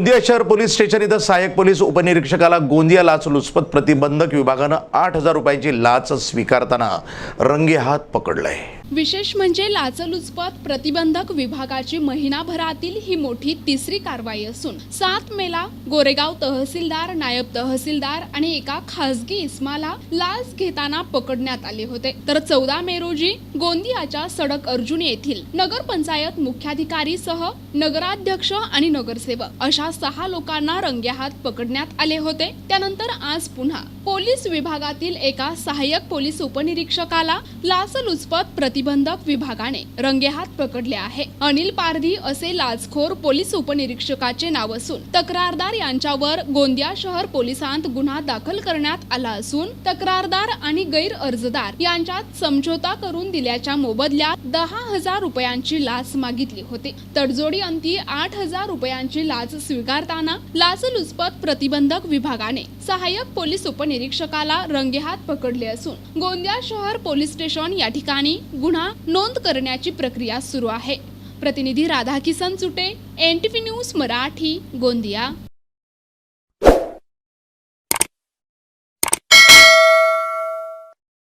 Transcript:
गोंदिया शहर police station इथं सहाय्यक पोलीस उपनिरीक्षकाला गोंदिया लाचलुचपत प्रतिबंधक विभागानं 8,000 रुपयाची लाच स्वीकारताना रंगेहात पकडलंय। विशेष म्हणजे लाचलुचपत प्रतिबंधक विभागाची महिनाभरातील ही मोठी तिसरी कारवाई असून 7 मेला गोरेगाव तहसीलदार, नायब तहसीलदार आणि एका खासगी इस्माला लाच घेताना पकडण्यात आले होते। तर 14 मे रोजी गोंदियाच्या सडक अर्जुन येथील नगरपंचायत मुख्याधिकारी सह नगराध्यक्ष आणि नगरसेवक अशा 6 लोकांना रंगेहात पकडण्यात आले होते। त्यानंतर आज पुन्हा पोलीस विभागातील एका सहाय्यक पोलीस उपनिरीक्षकाला लाचलुचपत प्रतिबंधक विभागाने रंगेहात पकडले आहे। अनिल पारधी असे लाचखोर पोलीस उपनिरीक्षकाचे नाव असून तक्रारदार यांच्यावर गोंदिया शहर पोलिसांत गुन्हा दाखल करण्यात आला असून तक्रारदार आणि गैर अर्जदार यांच्यात समझोता करून दिल्याच्या मोबदल्यात 10,000 रुपयांची लाच मागितली होती। तडजोडी अंती 8,000 रुपयांची लाच स्वीकारताना लाचलुचपत प्रतिबंधक विभागाने सहाय्यक पोलीस उपनिरीक्षकाला रंगेहात पकडले असून गोंदिया शहर पोलीस स्टेशन या ठिकाणी गुन्हा नोंद करण्याची प्रक्रिया सुरू आहे। प्रतिनिधी राधाकिसन चुटे, NTV न्यूज मराठी, गोंदिया।